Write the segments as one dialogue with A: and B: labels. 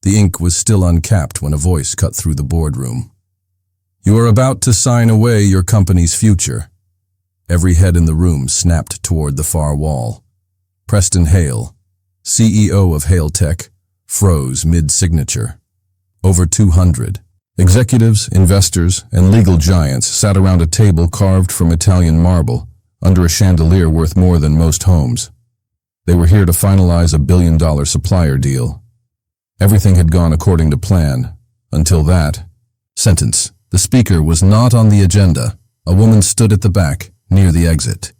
A: The ink was still uncapped when a voice cut through the boardroom. "You are about to sign away your company's future." Every head in the room snapped toward the far wall. Preston Hale, CEO of HaleTech, froze mid-signature. Over 200 executives, investors, and legal giants sat around a table carved from Italian marble under a chandelier worth more than most homes. They were here to finalize a billion-dollar supplier deal. Everything had gone according to plan, until that sentence. The speaker was not on the agenda. A woman stood at the back, near the exit.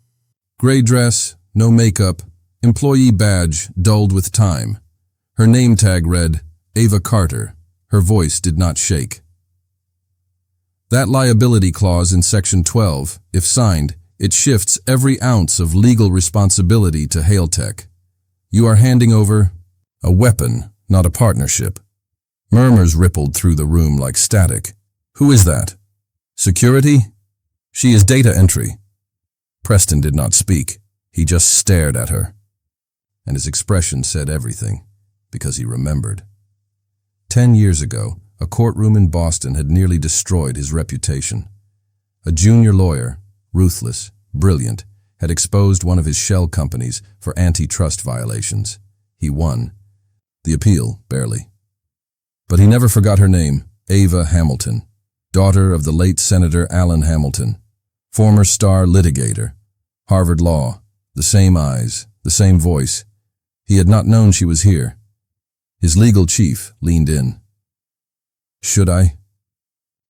A: Gray dress, no makeup, employee badge dulled with time. Her name tag read, Ava Carter. Her voice did not shake. That liability clause in Section 12, if signed, it shifts every ounce of legal responsibility to HaleTech. You are handing over a weapon, not a partnership. Murmurs rippled through the room like static. Who is that? Security? She is data entry. Preston did not speak. He just stared at her. And his expression said everything, because he remembered. 10 years ago, a courtroom in Boston had nearly destroyed his reputation. A junior lawyer, ruthless, brilliant, had exposed one of his shell companies for antitrust violations. He won. The appeal, barely. But he never forgot her name, Ava Hamilton, daughter of the late Senator Alan Hamilton, former star litigator, Harvard Law, the same eyes, the same voice. He had not known she was here. His legal chief leaned in. "Should I?"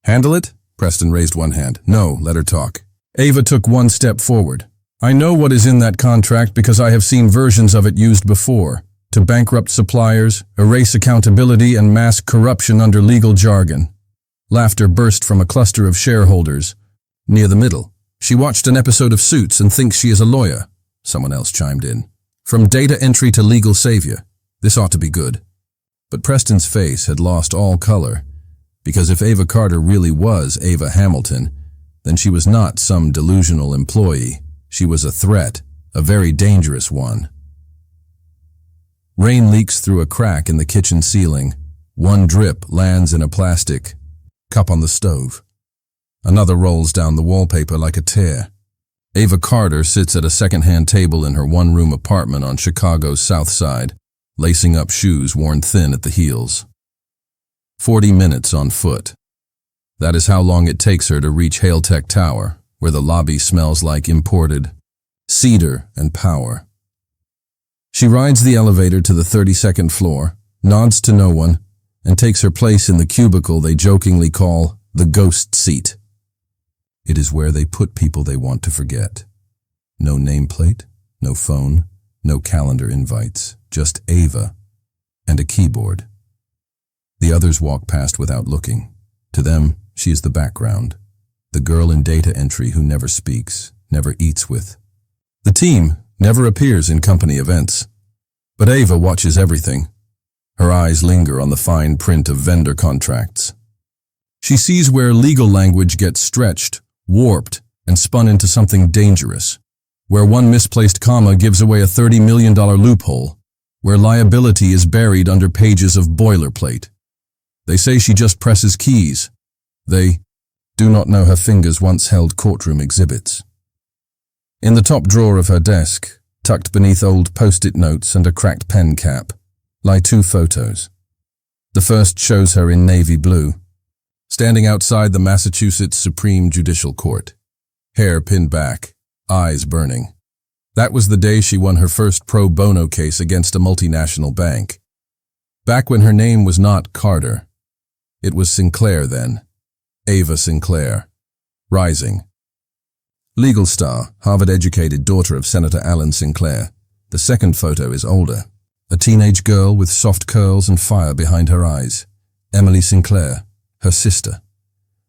A: "Handle it?" Preston raised one hand. "No, let her talk." Ava took one step forward. "I know what is in that contract because I have seen versions of it used before, to bankrupt suppliers, erase accountability, and mask corruption under legal jargon." Laughter burst from a cluster of shareholders. Near the middle, "She watched an episode of Suits and thinks she is a lawyer," someone else chimed in. "From data entry to legal savior. This ought to be good." But Preston's face had lost all color, because if Ava Carter really was Ava Hamilton, then she was not some delusional employee. She was a threat, a very dangerous one. Rain leaks through a crack in the kitchen ceiling. One drip lands in a plastic cup on the stove. Another rolls down the wallpaper like a tear. Ava Carter sits at a second-hand table in her one-room apartment on Chicago's South Side, lacing up shoes worn thin at the heels. 40 minutes on foot. That is how long it takes her to reach HaleTech Tower, where the lobby smells like imported cedar and power. She rides the elevator to the 32nd floor, nods to no one, and takes her place in the cubicle they jokingly call the ghost seat. It is where they put people they want to forget. No nameplate, no phone, no calendar invites, just Ava and a keyboard. The others walk past without looking. To them, she is the background, the girl in data entry who never speaks, never eats with. The team never appears in company events. But Ava watches everything. Her eyes linger on the fine print of vendor contracts. She sees where legal language gets stretched, warped, and spun into something dangerous, where one misplaced comma gives away a $30 million loophole, where liability is buried under pages of boilerplate. They say she just presses keys. They do not know her fingers once held courtroom exhibits. In the top drawer of her desk, tucked beneath old post-it notes and a cracked pen cap, lie 2 photos. The first shows her in navy blue, standing outside the Massachusetts Supreme Judicial Court, hair pinned back, eyes burning. That was the day she won her first pro bono case against a multinational bank. Back when her name was not Carter. It was Sinclair then. Ava Sinclair. Rising. Legal star, Harvard-educated daughter of Senator Alan Sinclair. The second photo is older. A teenage girl with soft curls and fire behind her eyes. Emily Sinclair, her sister.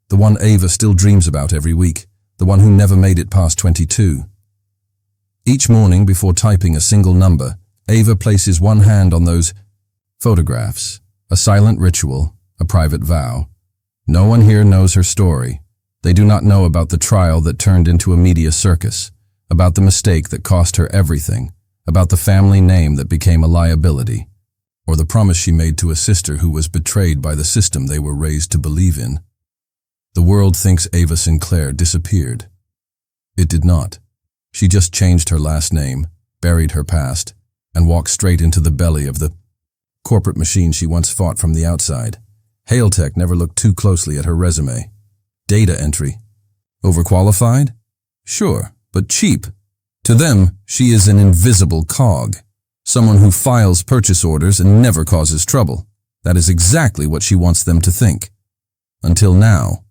A: The one Ava still dreams about every week. The one who never made it past 22. Each morning before typing a single number, Ava places one hand on those photographs. A silent ritual, a private vow. No one here knows her story. They do not know about the trial that turned into a media circus, about the mistake that cost her everything, about the family name that became a liability. or the promise she made to a sister who was betrayed by the system they were raised to believe in. The world thinks Ava Sinclair disappeared. It did not. She just changed her last name, buried her past, and walked straight into the belly of the corporate machine she once fought from the outside. HaleTech never looked too closely at her resume. Data entry. Overqualified? Sure, but cheap. To them, she is an invisible cog. Someone who files purchase orders and never causes trouble. That is exactly what she wants them to think. Until now.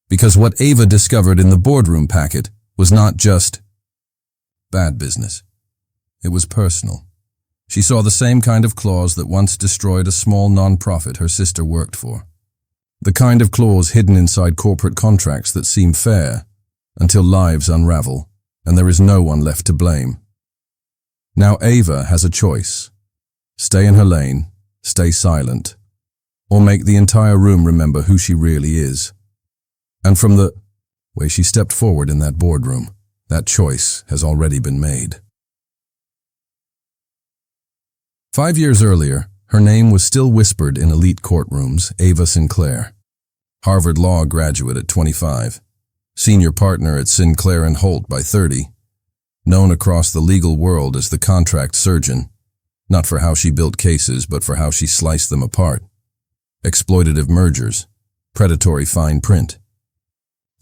A: Because what Ava discovered in the boardroom packet was not just bad business. It was personal. She saw the same kind of clause that once destroyed a small non-profit her sister worked for. The kind of clause hidden inside corporate contracts that seem fair until lives unravel and there is no one left to blame. Now Ava has a choice. Stay in her lane, stay silent, or make the entire room remember who she really is. And from the way she stepped forward in that boardroom, that choice has already been made. 5 years earlier, her name was still whispered in elite courtrooms, Ava Sinclair. Harvard Law graduate at 25, senior partner at Sinclair and Holt by 30, known across the legal world as the contract surgeon, not for how she built cases but for how she sliced them apart. Exploitative mergers, predatory fine print.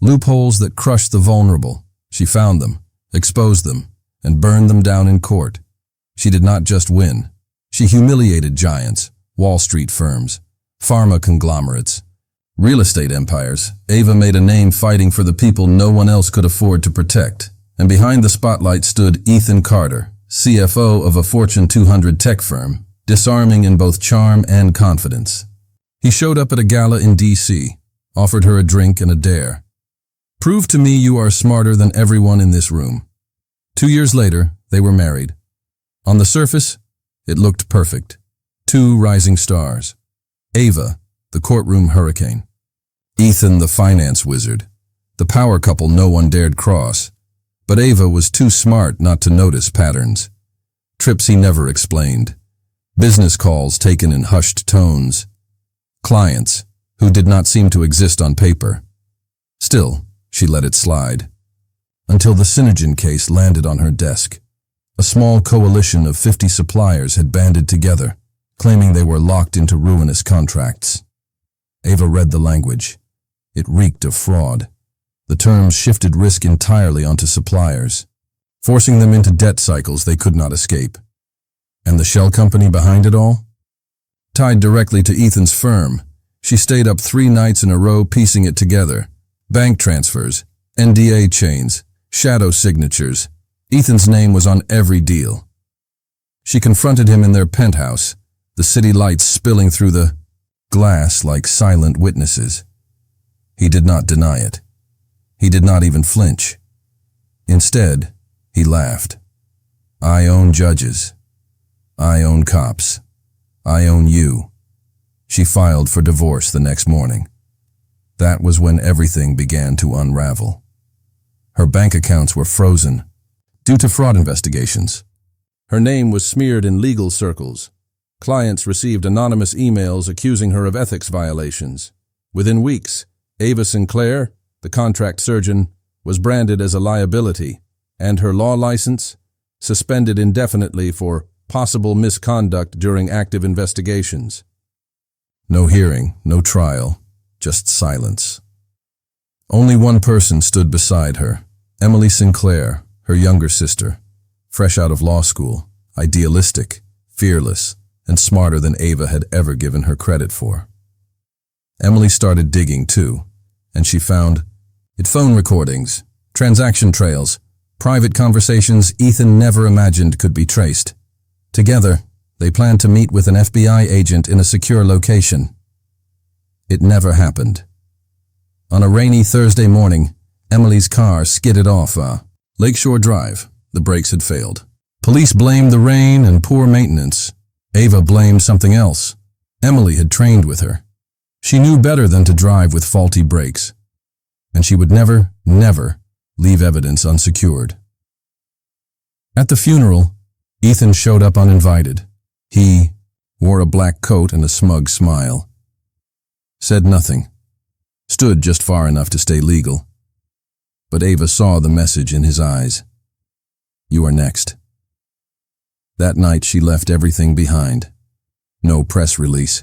A: Loopholes that crushed the vulnerable. She found them, exposed them, and burned them down in court. She did not just win. She humiliated giants, Wall Street firms, pharma conglomerates, real estate empires. Ava made a name fighting for the people no one else could afford to protect. And behind the spotlight stood Ethan Carter, CFO of a Fortune 200 tech firm, disarming in both charm and confidence. He showed up at a gala in D.C., offered her a drink and a dare. Prove to me you are smarter than everyone in this room. 2 years later, they were married. On the surface, it looked perfect. 2 rising stars. Ava, the courtroom hurricane. Ethan, the finance wizard. The power couple no one dared cross. But Ava was too smart not to notice patterns. Trips he never explained. Business calls taken in hushed tones. Clients who did not seem to exist on paper. Still, she let it slide. Until the Synergen case landed on her desk. A small coalition of 50 suppliers had banded together, claiming they were locked into ruinous contracts. Ava read the language. It reeked of fraud. The terms shifted risk entirely onto suppliers, forcing them into debt cycles they could not escape. And the shell company behind it all? Tied directly to Ethan's firm, she stayed up 3 nights in a row piecing it together. Bank transfers, NDA chains, shadow signatures. Ethan's name was on every deal. She confronted him in their penthouse, the city lights spilling through the glass like silent witnesses. He did not deny it. He did not even flinch. Instead, he laughed. I own judges. I own cops. I own you. She filed for divorce the next morning. That was when everything began to unravel. Her bank accounts were frozen due to fraud investigations. Her name was smeared in legal circles. Clients received anonymous emails accusing her of ethics violations. Within weeks, Ava Sinclair, the contract surgeon, was branded as a liability, and her law license suspended indefinitely for possible misconduct during active investigations. No hearing, no trial, just silence. Only one person stood beside her, Emily Sinclair, her younger sister, fresh out of law school, idealistic, fearless, and smarter than Ava had ever given her credit for. Emily started digging too, and she found phone recordings, transaction trails, private conversations Ethan never imagined could be traced. Together, they planned to meet with an FBI agent in a secure location. It never happened. On a rainy Thursday morning, Emily's car skidded off Lakeshore Drive. The brakes had failed. Police blamed the rain and poor maintenance. Ava blamed something else. Emily had trained with her. She knew better than to drive with faulty brakes. And she would never, never leave evidence unsecured. At the funeral, Ethan showed up uninvited. He wore a black coat and a smug smile. Said nothing. Stood just far enough to stay legal. But Ava saw the message in his eyes. You are next. That night she left everything behind. No press release.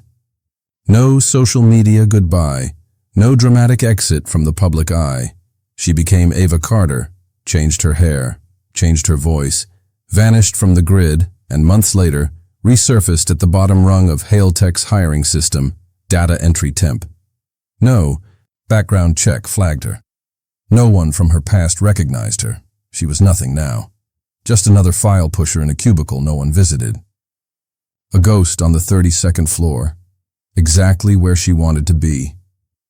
A: No social media goodbye. No dramatic exit from the public eye. She became Ava Carter, changed her hair, changed her voice, vanished from the grid, and months later, resurfaced at the bottom rung of HaleTech's hiring system, data entry temp. No background check flagged her. No one from her past recognized her. She was nothing now. Just another file pusher in a cubicle no one visited. A ghost on the 32nd floor. Exactly where she wanted to be.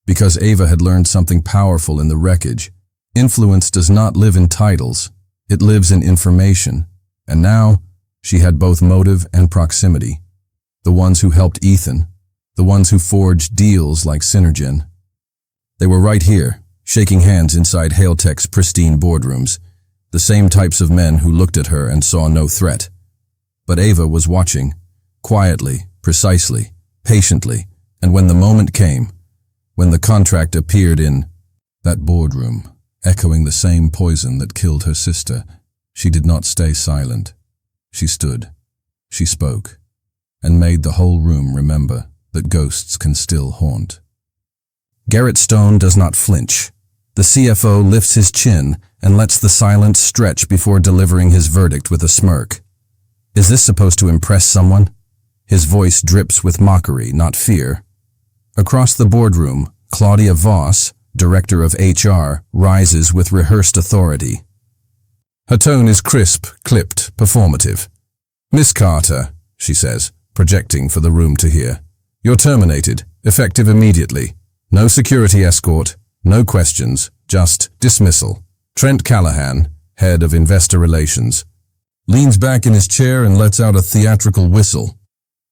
A: Because Ava had learned something powerful in the wreckage. Influence does not live in titles. It lives in information. And now, she had both motive and proximity. The ones who helped Ethan. The ones who forged deals like Synergen. They were right here, shaking hands inside HaleTech's pristine boardrooms. The same types of men who looked at her and saw no threat. But Ava was watching. Quietly, precisely, patiently. And when the moment came, when the contract appeared in that boardroom, echoing the same poison that killed her sister, she did not stay silent. She stood, she spoke, and made the whole room remember that ghosts can still haunt. Garrett Stone does not flinch. The CFO lifts his chin and lets the silence stretch before delivering his verdict with a smirk. Is this supposed to impress someone? His voice drips with mockery, not fear. Across the boardroom, Claudia Voss, director of HR, rises with rehearsed authority. Her tone is crisp, clipped, performative. Miss Carter, she says, projecting for the room to hear. You're terminated, effective immediately. No security escort, no questions, just dismissal. Trent Callahan, head of investor relations, leans back in his chair and lets out a theatrical whistle.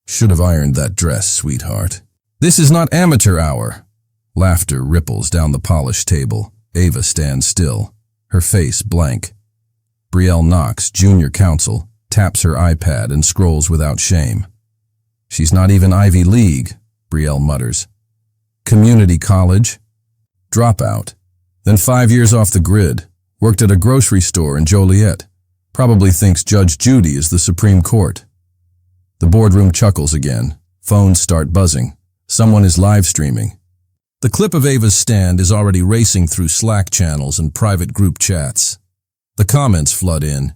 A: Should have ironed that dress, sweetheart. This is not amateur hour. Laughter ripples down the polished table. Ava stands still, her face blank. Brielle Knox, junior counsel, taps her iPad and scrolls without shame. She's not even Ivy League, Brielle mutters. Community college? Dropout. Then 5 years off the grid. Worked at a grocery store in Joliet. Probably thinks Judge Judy is the Supreme Court. The boardroom chuckles again. Phones start buzzing. Someone is live streaming. The clip of Ava's stand is already racing through Slack channels and private group chats. The comments flood in.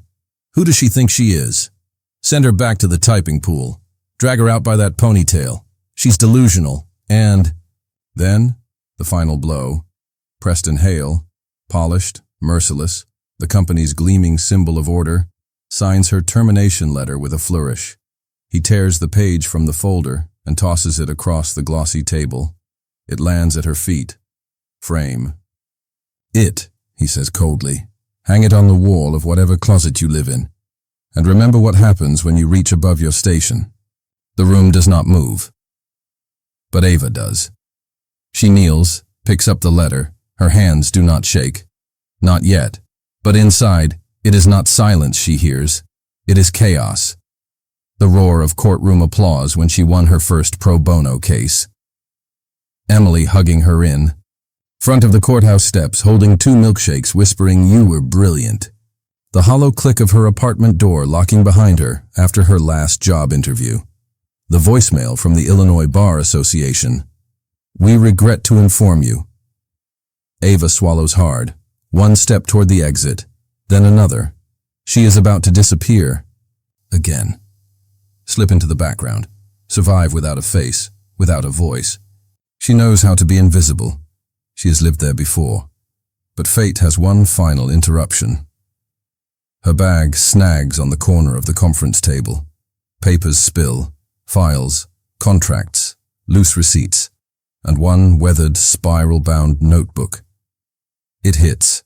A: Who does she think she is? Send her back to the typing pool. Drag her out by that ponytail. She's delusional. And then, the final blow. Preston Hale, polished, merciless, the company's gleaming symbol of order, signs her termination letter with a flourish. He tears the page from the folder and tosses it across the glossy table. It lands at her feet. Frame. It, he says coldly. Hang it on the wall of whatever closet you live in. And remember what happens when you reach above your station. The room does not move. But Ava does. She kneels, picks up the letter. Her hands do not shake. Not yet. But inside, it is not silence she hears. It is chaos. The roar of courtroom applause when she won her first pro bono case. Emily hugging her in. Front of the courthouse steps, holding 2 milkshakes, whispering, "You were brilliant." The hollow click of her apartment door locking behind her after her last job interview. The voicemail from the Illinois Bar Association. "We regret to inform you." Ava swallows hard. 1 step toward the exit, then another. She is about to disappear. Again. Slip into the background. Survive without a face, without a voice. She knows how to be invisible. She has lived there before. But fate has one final interruption. Her bag snags on the corner of the conference table. Papers spill, files, contracts, loose receipts, and one weathered, spiral-bound notebook. It hits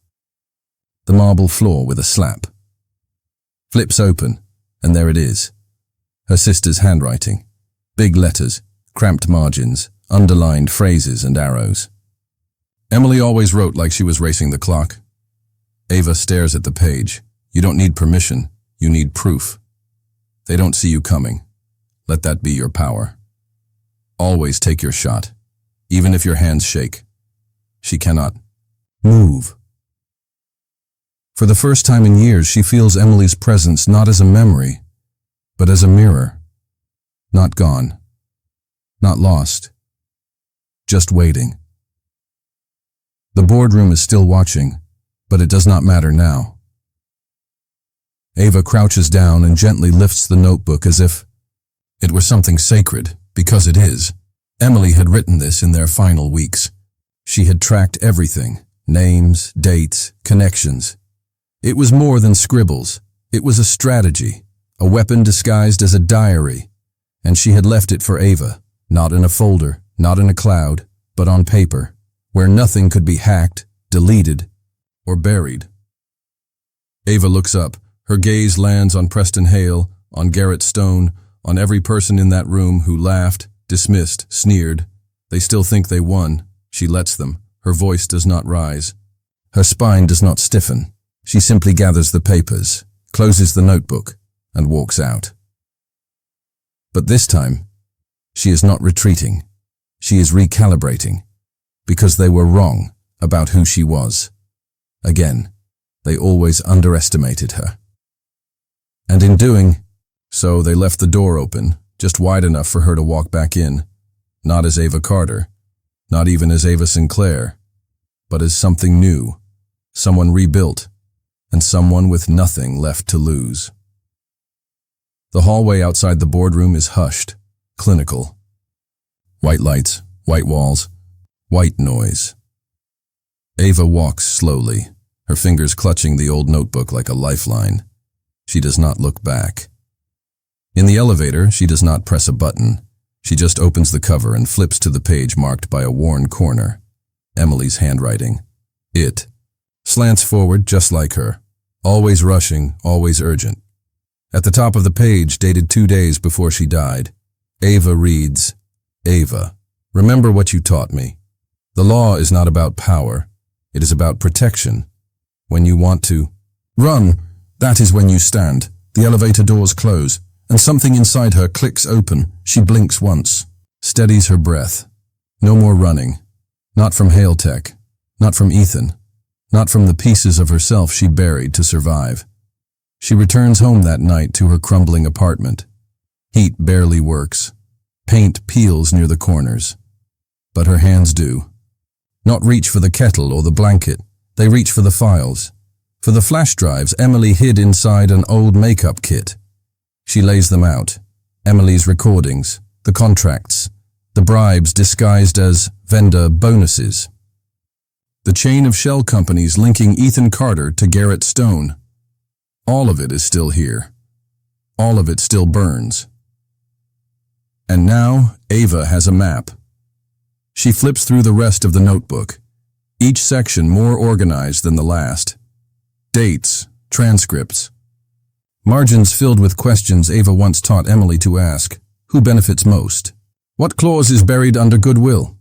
A: the marble floor with a slap. Flips open, and there it is. Her sister's handwriting. Big letters, cramped margins, underlined phrases and arrows. Emily always wrote like she was racing the clock. Ava stares at the page. You don't need permission. You need proof. They don't see you coming. Let that be your power. Always take your shot, even if your hands shake. She cannot move. For the first time in years, she feels Emily's presence not as a memory, but as a mirror. Not gone. Not lost. Just waiting. The boardroom is still watching, but it does not matter now. Ava crouches down and gently lifts the notebook as if it were something sacred, because it is. Emily had written this in their final weeks. She had tracked everything, names, dates, connections. It was more than scribbles. It was a strategy, a weapon disguised as a diary, and she had left it for Ava, not in a folder, not in a cloud, but on paper, where nothing could be hacked, deleted, or buried. Ava looks up. Her gaze lands on Preston Hale, on Garrett Stone, on every person in that room who laughed, dismissed, sneered. They still think they won. She lets them. Her voice does not rise. Her spine does not stiffen. She simply gathers the papers, closes the notebook, and walks out. But this time, she is not retreating. She is recalibrating, because they were wrong about who she was. Again, they always underestimated her. And in doing so, they left the door open, just wide enough for her to walk back in, not as Ava Carter, not even as Ava Sinclair, but as something new, someone rebuilt, and someone with nothing left to lose. The hallway outside the boardroom is hushed, clinical. White lights, white walls, white noise. Ava walks slowly, her fingers clutching the old notebook like a lifeline. She does not look back. In the elevator, she does not press a button. She just opens the cover and flips to the page marked by a worn corner. Emily's handwriting. It slants forward just like her. Always rushing, always urgent. At the top of the page, dated 2 days before she died, Ava reads, Ava, remember what you taught me. The law is not about power. It is about protection. When you want to run, that is when you stand. The elevator doors close, and something inside her clicks open. She blinks once, steadies her breath. No more running. Not from HaleTech. Not from Ethan. Not from the pieces of herself she buried to survive. She returns home that night to her crumbling apartment. Heat barely works. Paint peels near the corners. But her hands do. Not reach for the kettle or the blanket. They reach for the files. For the flash drives Emily hid inside an old makeup kit. She lays them out. Emily's recordings, the contracts, the bribes disguised as vendor bonuses. The chain of shell companies linking Ethan Carter to Garrett Stone. All of it is still here. All of it still burns. And now Ava has a map. She flips through the rest of the notebook, each section more organized than the last. Dates, transcripts, margins filled with questions Ava once taught Emily to ask. Who benefits most? What clause is buried under goodwill?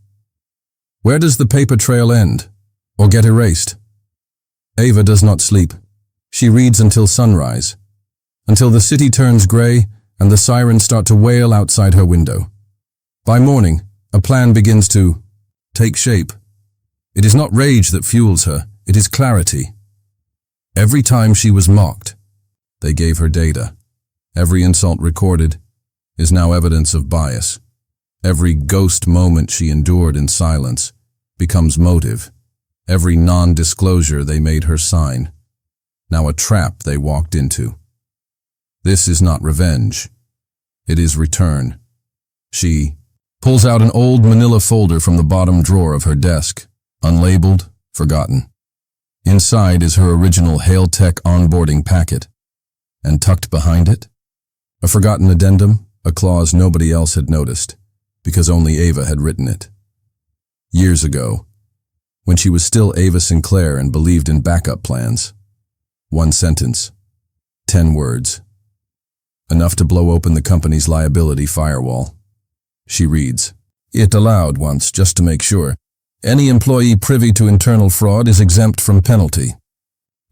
A: Where does the paper trail end, or get erased? Ava does not sleep. She reads until sunrise, until the city turns gray and the sirens start to wail outside her window. By morning, a plan begins to take shape. It is not rage that fuels her, it is clarity. Every time she was mocked, they gave her data. Every insult recorded is now evidence of bias. Every ghost moment she endured in silence becomes motive. Every non-disclosure they made her sign, now a trap they walked into. This is not revenge. It is return. She pulls out an old manila folder from the bottom drawer of her desk, unlabeled, forgotten. Inside is her original HaleTech onboarding packet, and tucked behind it, a forgotten addendum, a clause nobody else had noticed, because only Ava had written it. Years ago, when she was still Ava Sinclair and believed in backup plans. 1 sentence, 10 words. Enough to blow open the company's liability firewall. She reads, it aloud once, just to make sure. Any employee privy to internal fraud is exempt from penalty.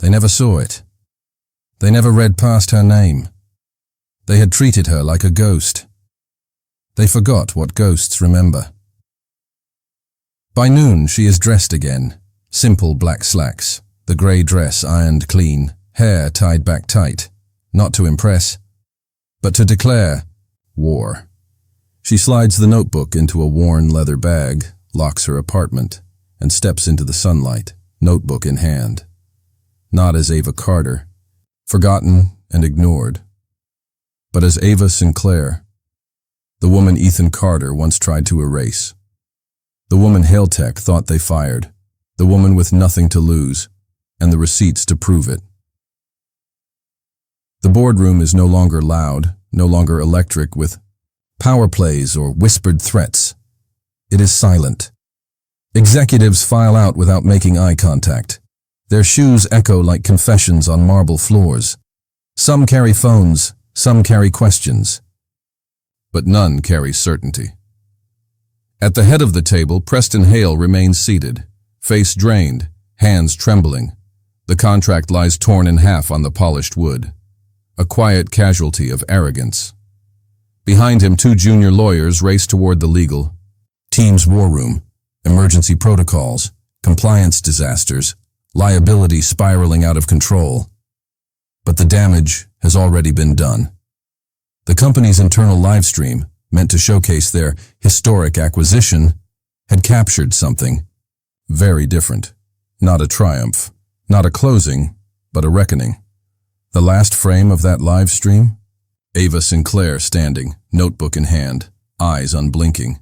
A: They never saw it. They never read past her name. They had treated her like a ghost. They forgot what ghosts remember. By noon, she is dressed again. Simple black slacks, the grey dress ironed clean, hair tied back tight. Not to impress, but to declare war. She slides the notebook into a worn leather bag, locks her apartment, and steps into the sunlight, notebook in hand. Not as Ava Carter, forgotten and ignored, but as Ava Sinclair, the woman Ethan Carter once tried to erase. The woman HaleTech thought they fired, the woman with nothing to lose, and the receipts to prove it. The boardroom is no longer loud, no longer electric with power plays or whispered threats. It is silent. Executives file out without making eye contact. Their shoes echo like confessions on marble floors. Some carry phones, some carry questions, but none carry certainty. At the head of the table, Preston Hale remains seated, face drained, hands trembling. The contract lies torn in half on the polished wood, a quiet casualty of arrogance. Behind him, two junior lawyers race toward the legal team's war room, emergency protocols, compliance disasters, liability spiraling out of control. But the damage has already been done. The company's internal live stream, meant to showcase their historic acquisition, had captured something very different. Not a triumph, not a closing, but a reckoning. The last frame of that live stream? Ava Sinclair standing, notebook in hand, eyes unblinking.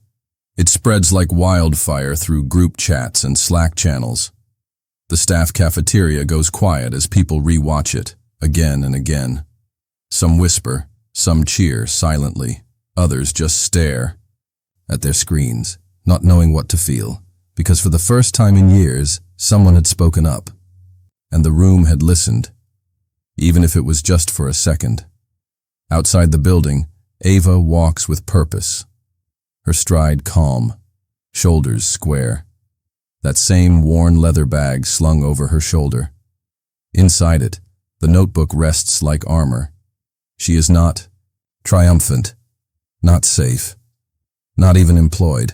A: It spreads like wildfire through group chats and Slack channels. The staff cafeteria goes quiet as people re-watch it, again and again. Some whisper, some cheer silently. Others just stare at their screens, not knowing what to feel, because for the first time in years, someone had spoken up, and the room had listened, even if it was just for a second. Outside the building, Ava walks with purpose, her stride calm, shoulders square, that same worn leather bag slung over her shoulder. Inside it, the notebook rests like armor. She is not triumphant, not safe, not even employed,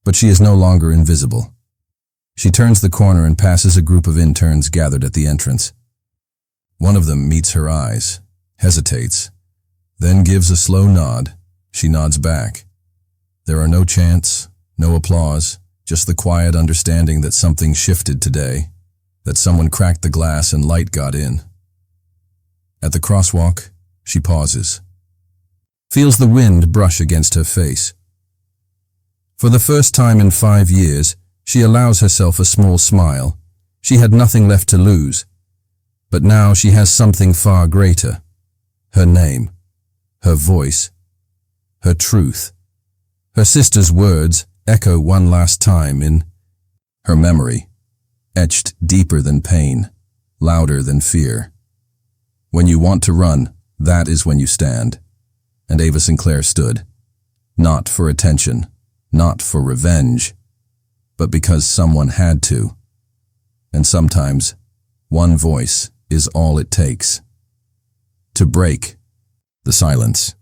A: but she is no longer invisible. She turns the corner and passes a group of interns gathered at the entrance. One of them meets her eyes, hesitates, then gives a slow nod. She nods back. There are no chants, no applause, just the quiet understanding that something shifted today, that someone cracked the glass and light got in. At the crosswalk, she pauses, feels the wind brush against her face. For the first time in 5 years, she allows herself a small smile. She had nothing left to lose, but now she has something far greater. Her name, her voice, her truth. Her sister's words echo one last time in her memory, etched deeper than pain, louder than fear. When you want to run, that is when you stand. And Ava Sinclair stood, not for attention, not for revenge, but because someone had to. And sometimes, one voice is all it takes to break the silence.